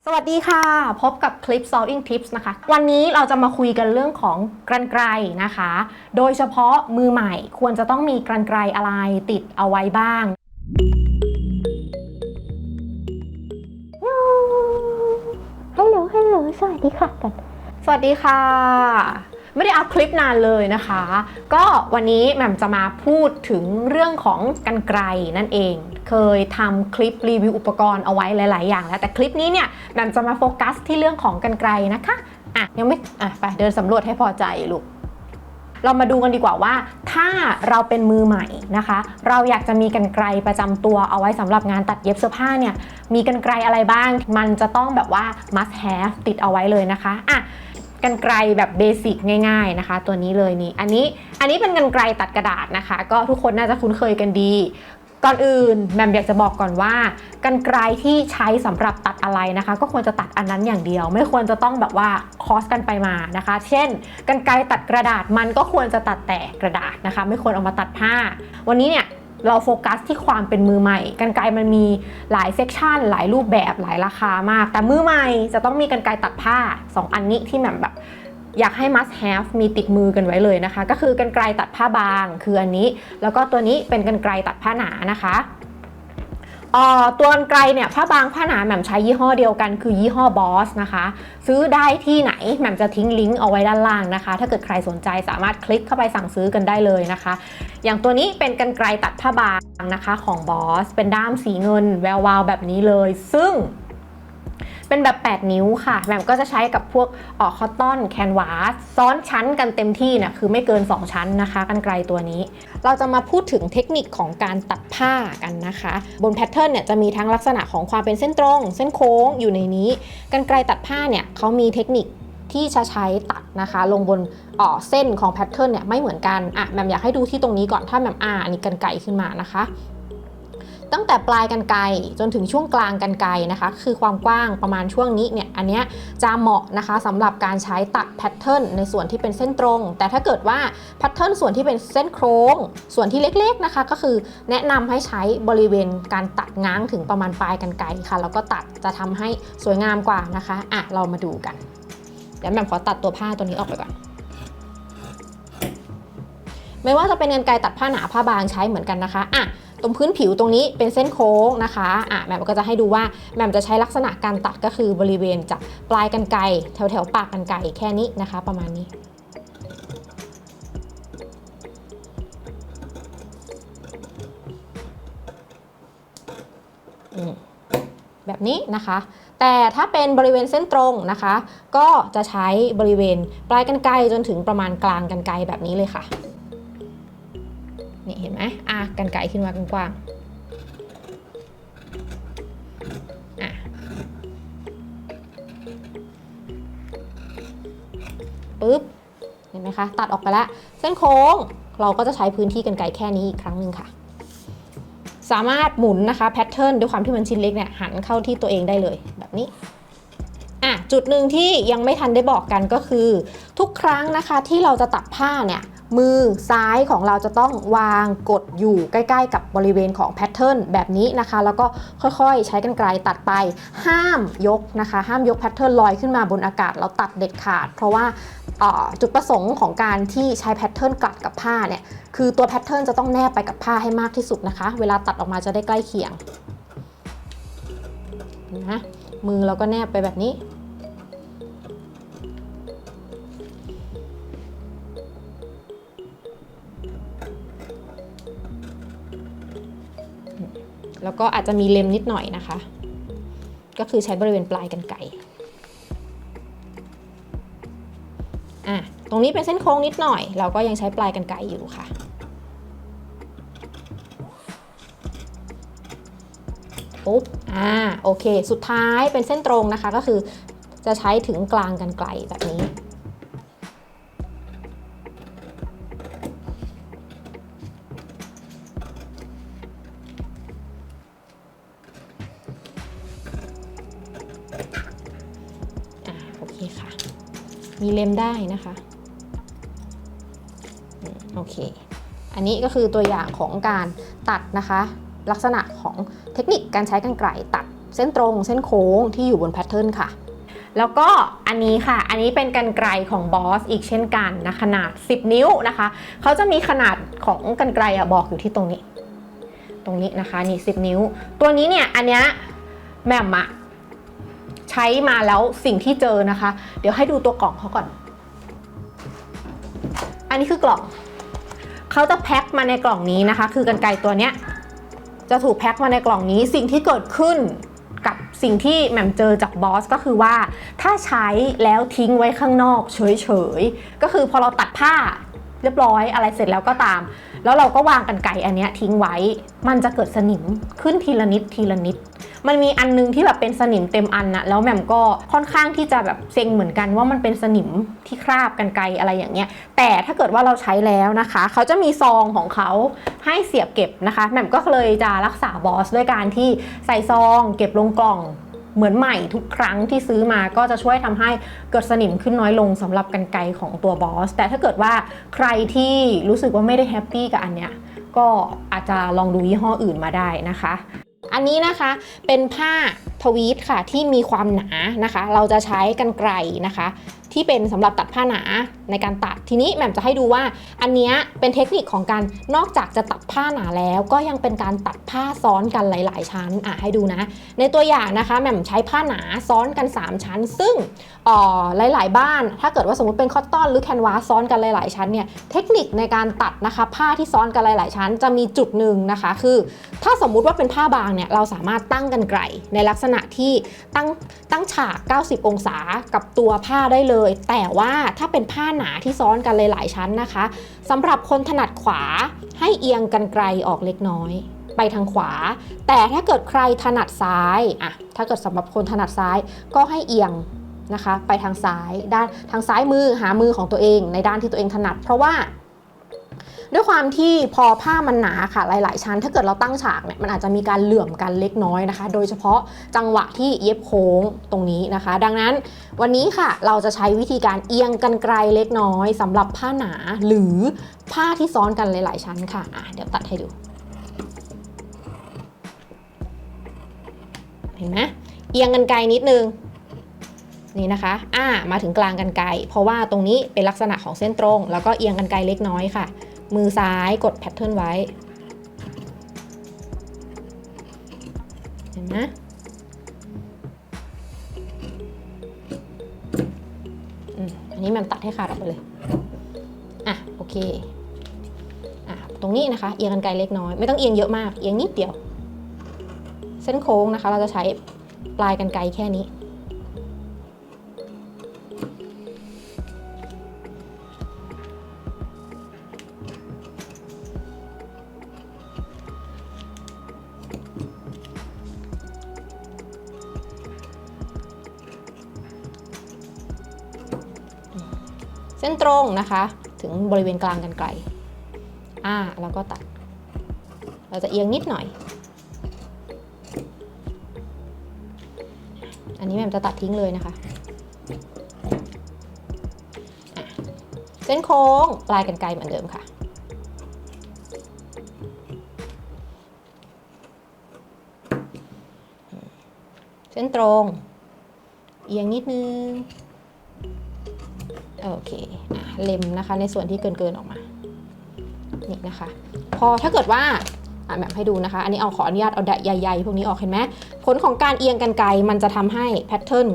สวัสดีค่ะพบกับคลิป solving tips นะคะวันนี้เราจะมาคุยกันเรื่องของกรรไกรนะคะโดยเฉพาะมือใหม่ควรจะต้องมีกรรไกรอะไรติดเอาไว้บ้างฮัลโหลสวัสดีค่ะกันสวัสดีค่ะไม่ได้อัพคลิปนานเลยนะคะก็วันนี้แหม่มจะมาพูดถึงเรื่องของกรรไกรนั่นเองเคยทำคลิปรีวิวอุปกรณ์เอาไว้หลายๆอย่างแล้วแต่คลิปนี้เนี่ยแหม่มจะมาโฟกัสที่เรื่องของกรรไกรนะคะยังไม่ไปเดินสำรวจให้พอใจลูกเรามาดูกันดีกว่าว่าถ้าเราเป็นมือใหม่นะคะเราอยากจะมีกรรไกรประจำตัวเอาไว้สำหรับงานตัดเย็บเสื้อผ้าเนี่ยมีกรรไกรอะไรบ้างมันจะต้องแบบว่า must have ติดเอาไว้เลยนะคะกรรไกรแบบเบสิกง่ายๆนะคะตัวนี้เลยนี่อันนี้เป็นกรรไกรตัดกระดาษนะคะก็ทุกคนน่าจะคุ้นเคยกันดีก่อนอื่นแหม่มอยากจะบอกก่อนว่ากรรไกรที่ใช้สำหรับตัดอะไรนะคะก็ควรจะตัดอันนั้นอย่างเดียวไม่ควรจะต้องแบบว่าคอสกันไปมานะคะเช่นกรรไกรตัดกระดาษมันก็ควรจะตัดแต่กระดาษนะคะไม่ควรเอามาตัดผ้าวันนี้เนี่ยเราโฟกัสที่ความเป็นมือใหม่กรรไกรมันมีหลายเซกชันหลายรูปแบบหลายราคามากแต่มือใหม่จะต้องมีกรรไกรตัดผ้า2อันนี้ที่แหม่มแบบอยากให้ must have มีติดมือกันไว้เลยนะคะก็คือกรรไกรตัดผ้าบางคืออันนี้แล้วก็ตัวนี้เป็นกรรไกรตัดผ้าหนานะคะตัวกรรไกรเนี่ยผ้าบางผ้าหนาแหม่มใช้ยี่ห้อเดียวกันคือยี่ห้อบอสนะคะซื้อได้ที่ไหนแหม่มจะทิ้งลิงก์เอาไว้ด้านล่างนะคะถ้าเกิดใครสนใจสามารถคลิกเข้าไปสั่งซื้อกันได้เลยนะคะอย่างตัวนี้เป็นกรรไกรตัดผ้าบางนะคะของบอสเป็นด้ามสีเงินแวววาวแบบนี้เลยซึ่งเป็นแบบ8นิ้วค่ะแหม่มก็จะใช้กับพวกคอตตอนแคนวาสซ้อนชั้นกันเต็มที่เนี่ยคือไม่เกิน2ชั้นนะคะกรรไกรตัวนี้เราจะมาพูดถึงเทคนิคของการตัดผ้ากันนะคะบนแพทเทิร์นเนี่ยจะมีทั้งลักษณะของความเป็นเส้นตรงเส้นโค้งอยู่ในนี้กรรไกรตัดผ้าเนี่ยเขามีเทคนิคที่จะใช้ตัดนะคะลงบนเส้นของแพทเทิร์นเนี่ยไม่เหมือนกันแหม่มอยากให้ดูที่ตรงนี้ก่อนถ้าแหม่มอันนี้กรรไกรขึ้นมานะคะตั้งแต่ปลายกรรไกรจนถึงช่วงกลางกรรไกรนะคะคือความกว้างประมาณช่วงนี้เนี่ยอันเนี้ยจะเหมาะนะคะสำหรับการใช้ตัดแพทเทิร์นในส่วนที่เป็นเส้นตรงแต่ถ้าเกิดว่าแพทเทิร์นส่วนที่เป็นเส้นโค้งส่วนที่เล็กๆนะคะก็คือแนะนำให้ใช้บริเวณการตัดง้างถึงประมาณปลายกรรไกรค่ะแล้วก็ตัดจะทำให้สวยงามกว่านะคะเรามาดูกันเดี๋ยวแหม่มขอตัดตัวผ้าตัวนี้ออกไปก่อนไม่ว่าจะเป็นกรรไกรตัดผ้าหนาผ้าบางใช้เหมือนกันนะคะตรงพื้นผิวตรงนี้เป็นเส้นโค้งนะคะแหม่มก็จะให้ดูว่าแหม่มจะใช้ลักษณะการตัดก็คือบริเวณจากปลายกรรไกรแถวปากกรรไกรแค่นี้นะคะประมาณนี้แบบนี้นะคะแต่ถ้าเป็นบริเวณเส้นตรงนะคะก็จะใช้บริเวณปลายกรรไกรจนถึงประมาณกลางกรรไกรแบบนี้เลยค่ะนี่เห็นไหมกรรไกรขึ้นมากว้างปึ๊บเห็นไหมคะตัดออกไปแล้วเส้นโค้งเราก็จะใช้พื้นที่กรรไกรแค่นี้อีกครั้งหนึ่งค่ะสามารถหมุนนะคะแพทเทิร์นด้วยความที่มันชิ้นเล็กเนี่ยหันเข้าที่ตัวเองได้เลยแบบนี้จุดหนึ่งที่ยังไม่ทันได้บอกกันก็คือทุกครั้งนะคะที่เราจะตัดผ้าเนี่ยมือซ้ายของเราจะต้องวางกดอยู่ใกล้ๆกับบริเวณของแพทเทิร์นแบบนี้นะคะแล้วก็ค่อยๆใช้กรรไกรตัดไปห้ามยกนะคะห้ามยกแพทเทิร์นลอยขึ้นมาบนอากาศเราตัดเด็ดขาดเพราะว่าจุดประสงค์ของการที่ใช้แพทเทิร์นกลัดกับผ้าเนี่ยคือตัวแพทเทิร์นจะต้องแนบไปกับผ้าให้มากที่สุดนะคะเวลาตัดออกมาจะได้ใกล้เคียงนะมือเราก็แนบไปแบบนี้แล้วก็อาจจะมีเล็มนิดหน่อยนะคะก็คือใช้บริเวณปลายกรรไกรตรงนี้เป็นเส้นโค้งนิดหน่อยเราก็ยังใช้ปลายกรรไกรอยู่ค่ะปุ๊บโอเคสุดท้ายเป็นเส้นตรงนะคะก็คือจะใช้ถึงกลางกรรไกรแบบนี้โอเคค่ะมีเล็มได้นะคะโอเคอันนี้ก็คือตัวอย่างของการตัดนะคะลักษณะของเทคนิคการใช้กรรไกรตัด เส้นตรงเส้นโค้งที่อยู่บนแพทเทิร์นค่ะแล้วก็อันนี้ค่ะอันนี้เป็นกรรไกรของบอสอีกเช่นกันนะขนาด10นิ้วนะคะเขาจะมีขนาดของกรรไกรบอกอยู่ที่ตรงนี้นะคะนี่10นิ้วตัวนี้เนี่ยอันเนี้ยแหม่มใช้มาแล้วสิ่งที่เจอนะคะเดี๋ยวให้ดูตัวกล่องเขาก่อนอันนี้คือกล่องเขาจะแพ็คมาในกล่องนี้นะคะคือกรรไกรตัวเนี้ยจะถูกแพ็คมาในกล่องนี้สิ่งที่เกิดขึ้นกับสิ่งที่แหม่มเจอจากบอสก็คือว่าถ้าใช้แล้วทิ้งไว้ข้างนอกเฉยๆก็คือพอเราตัดผ้าเรียบร้อยอะไรเสร็จแล้วก็ตามแล้วเราก็วางกรรไกรอันเนี้ยทิ้งไว้มันจะเกิดสนิมขึ้นทีละนิดมันมีอันนึงที่แบบเป็นสนิมเต็มอันนะแล้วแหม่มก็ค่อนข้างที่จะแบบเซ็งเหมือนกันว่ามันเป็นสนิมที่คราบกรรไกรอะไรอย่างเงี้ยแต่ถ้าเกิดว่าเราใช้แล้วนะคะเขาจะมีซองของเขาให้เสียบเก็บนะคะแหม่มก็เลยจะรักษาบอสด้วยการที่ใส่ซองเก็บลงกล่องเหมือนใหม่ทุกครั้งที่ซื้อมาก็จะช่วยทำให้เกิดสนิมขึ้นน้อยลงสำหรับกรรไกรของตัวบอสแต่ถ้าเกิดว่าใครที่รู้สึกว่าไม่ได้แฮปปี้กับอันเนี้ยก็อาจจะลองดูยี่ห้ออื่นมาได้นะคะอันนี้นะคะเป็นผ้าทวีตค่ะที่มีความหนานะคะเราจะใช้กรรไกรนะคะที่เป็นสำหรับตัดผ้าหนาในการตัดทีนี้แหม่มจะให้ดูว่าอันนี้เป็นเทคนิคของการนอกจากจะตัดผ้าหนาแล้วก็ยังเป็นการตัดผ้าซ้อนกันหลายๆชั้นให้ดูนะในตัวอย่างนะคะแหม่มใช้ผ้าหนาซ้อนกัน3ชั้นซึ่งหลายๆบ้านถ้าเกิดว่าสมมติเป็นคอตตอนหรือแคนวาสซ้อนกันหลายๆชั้นเนี่ยเทคนิคในการตัดนะคะผ้าที่ซ้อนกันหลายๆชั้นจะมีจุดหนึ่งนะคะคือถ้าสมมุติว่าเป็นผ้าบางเนี่ยเราสามารถตั้งกรรไกรในลักษณะที่ตั้งฉาก90องศากับตัวผ้าได้เลยแต่ว่าถ้าเป็นผ้าหนาที่ซ้อนกันหลายๆชั้นนะคะสำหรับคนถนัดขวาให้เอียงกรรไกรออกเล็กน้อยไปทางขวาแต่ถ้าเกิดใครถนัดซ้ายถ้าเกิดสำหรับคนถนัดซ้ายก็ให้เอียงนะคะไปทางซ้ายด้านทางซ้ายมือหามือของตัวเองในด้านที่ตัวเองถนัดเพราะว่าด้วยความที่พอผ้ามันหนาค่ะหลายๆชั้นถ้าเกิดเราตั้งฉากเนี่ยมันอาจจะมีการเหลื่อมกันเล็กน้อยนะคะโดยเฉพาะจังหวะที่เย็บโค้งตรงนี้นะคะดังนั้นวันนี้ค่ะเราจะใช้วิธีการเอียงกรรไกรเล็กน้อยสำหรับผ้าหนาหรือผ้าที่ซ้อนกันหลายๆชั้นค่ะเดี๋ยวตัดให้ดูเห็นไหมเอียงกรรไกรนิดนึงนี่นะคะมาถึงกลางกรรไกรเพราะว่าตรงนี้เป็นลักษณะของเส้นตรงแล้วก็เอียงกรรไกรเล็กน้อยค่ะมือซ้ายกดแพทเทิร์นไว้เห็นไหมอันนี้มันตัดให้ขาดออกไปเลยโอเคตรงนี้นะคะเอียงกรรไกรเล็กน้อยไม่ต้องเอียงเยอะมากเอียงนิดเดียวเส้นโค้งนะคะเราจะใช้ปลายกรรไกรแค่นี้เส้นตรงนะคะถึงบริเวณกลางกรรไกรแล้วก็ตัดเราจะเอียงนิดหน่อยอันนี้แม่จะตัดทิ้งเลยนะคะเส้นโค้งปลายกรรไกรเหมือนเดิมค่ะเส้นตรงเอียงนิดนึงโอเคเล็มนะคะในส่วนที่เกินออกมานี่นะคะพอถ้าเกิดว่าแบบให้ดูนะคะอันนี้ขออนุญาตเอาใหญ่ๆพวกนี้ออกเห็นไหมผลของการเอียงกรรไกรมันจะทำให้แพทเทิร์น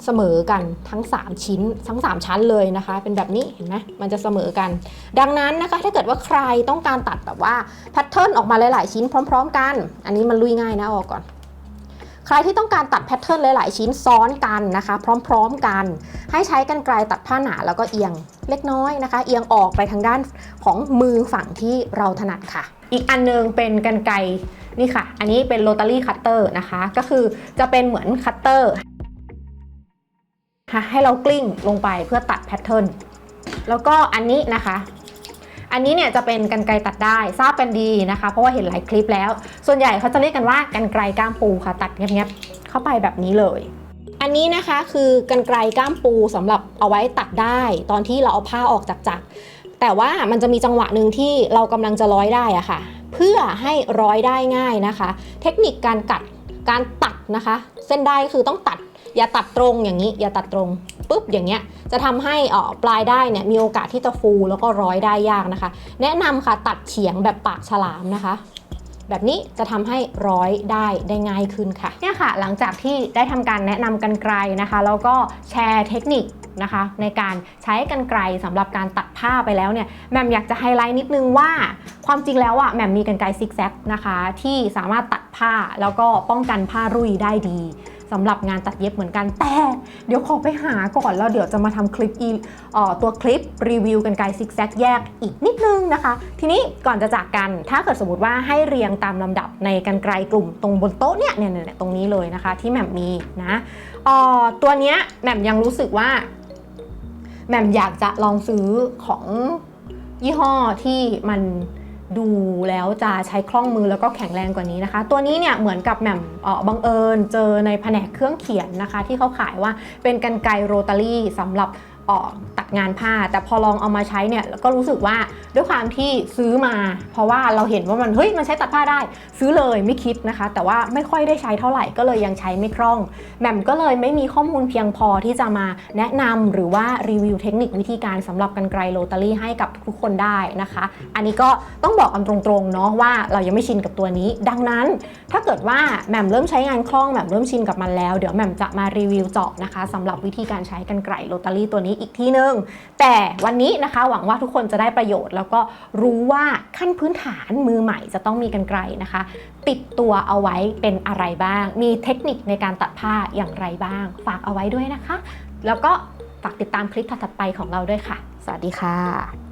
เสมอกันทั้ง3ชิ้นทั้ง3ชั้นเลยนะคะเป็นแบบนี้เห็นไหมมันจะเสมอกันดังนั้นนะคะถ้าเกิดว่าใครต้องการตัดแบบว่าแพทเทิร์นออกมาหลายๆชิ้นพร้อมๆกันอันนี้มันลุยง่ายนะออกก่อนใครที่ต้องการตัดแพทเทิร์นหลายๆชิ้นซ้อนกันนะคะพร้อมๆกันให้ใช้กรรไกรตัดผ้าหนาแล้วก็เอียงเล็กน้อยนะคะเอียงออกไปทางด้านของมือฝั่งที่เราถนัดค่ะอีกอันนึงเป็นกรรไกรนี่ค่ะอันนี้เป็นโรตารี่คัตเตอร์นะคะก็คือจะเป็นเหมือนคัตเตอร์ให้เรากลิ้งลงไปเพื่อตัดแพทเทิร์นแล้วก็อันนี้นะคะอันนี้เนี่ยจะเป็นกรรไกรตัดได้ทราบกันดีนะคะเพราะว่าเห็นหลายคลิปแล้วส่วนใหญ่เขาจะเรียกกันว่ากรรไกรก้ามปูค่ะตัดเงียบๆเข้าไปแบบนี้เลยอันนี้นะคะคือกรรไกรก้ามปูสำหรับเอาไว้ตัดได้ตอนที่เราเอาผ้าออกจากจักรแต่ว่ามันจะมีจังหวะหนึ่งที่เรากำลังจะร้อยได้อะค่ะเพื่อให้ร้อยได้ง่ายนะคะเทคนิคการ การตัดนะคะเส้นได้คือต้องตัดอย่าตัดตรงอย่างนี้อย่าตัดตรงปุ๊บอย่างเงี้ยจะทำให้ปลายได้เนี่ยมีโอกาสที่จะฟูแล้วก็ร้อยได้ยากนะคะแนะนำค่ะตัดเฉียงแบบปากฉลามนะคะแบบนี้จะทำให้ร้อยได้ง่ายขึ้นค่ะเนี่ยค่ะหลังจากที่ได้ทำการแนะนำกรรไกรนะคะแล้วก็แชร์เทคนิคนะคะในการใช้กรรไกรสำหรับการตัดผ้าไปแล้วเนี่ยแหม่มอยากจะไฮไลท์นิดนึงว่าความจริงแล้วแหม่มมีกรรไกรซิกแซกนะคะที่สามารถตัดผ้าแล้วก็ป้องกันผ้ารุ่ยได้ดีสำหรับงานตัดเย็บเหมือนกันแต่เดี๋ยวขอไปหาก่อนแล้วเดี๋ยวจะมาทำคลิปตัวคลิปรีวิวกรรไกรซิกแซกแยกอีกนิดนึงนะคะทีนี้ก่อนจะจากกันถ้าเกิดสมมติว่าให้เรียงตามลำดับในกรรไกรกลุ่มตรงบนโต๊ะเนี่ยตรงนี้เลยนะคะที่แหม่มมีนะตัวเนี้ยแหม่มยังรู้สึกว่าแหม่มอยากจะลองซื้อของยี่ห้อที่มันดูแล้วจะใช้คล่องมือแล้วก็แข็งแรงกว่านี้นะคะตัวนี้เนี่ยเหมือนกับแหม่มบังเอิญเจอในแผนกเครื่องเขียนนะคะที่เขาขายว่าเป็นกรรไกรโรตารี่สำหรับตัดงานผ้าแต่พอลองเอามาใช้เนี่ยก็รู้สึกว่าด้วยความที่ซื้อมาเพราะว่าเราเห็นว่ามันใช้ตัดผ้าได้ซื้อเลยไม่คิดนะคะแต่ว่าไม่ค่อยได้ใช้เท่าไหร่ก็เลยยังใช้ไม่คล่องแหม่มก็เลยไม่มีข้อมูลเพียงพอที่จะมาแนะนำหรือว่ารีวิวเทคนิควิธีการสำหรับกรรไกรโรตารี่ให้กับทุกคนได้นะคะอันนี้ก็ต้องบอกกันตรงๆเนาะว่าเรายังไม่ชินกับตัวนี้ดังนั้นถ้าเกิดว่าแหม่มเริ่มใช้งานคล่องแหม่มเริ่มชินกับมันแล้วเดี๋ยวแหม่มจะมารีวิวเจาะนะคะสำหรับวิธีการใช้กรรไกรโรตารี่ตัวนี้อีกทีนึงแต่วันนี้นะคะหวังว่าทุกคนจะได้ประโยชน์แล้วก็รู้ว่าขั้นพื้นฐานมือใหม่จะต้องมีกรรไกรนะคะติดตัวเอาไว้เป็นอะไรบ้างมีเทคนิคในการตัดผ้าอย่างไรบ้างฝากเอาไว้ด้วยนะคะแล้วก็ฝากติดตามคลิปถัดๆไปของเราด้วยค่ะสวัสดีค่ะ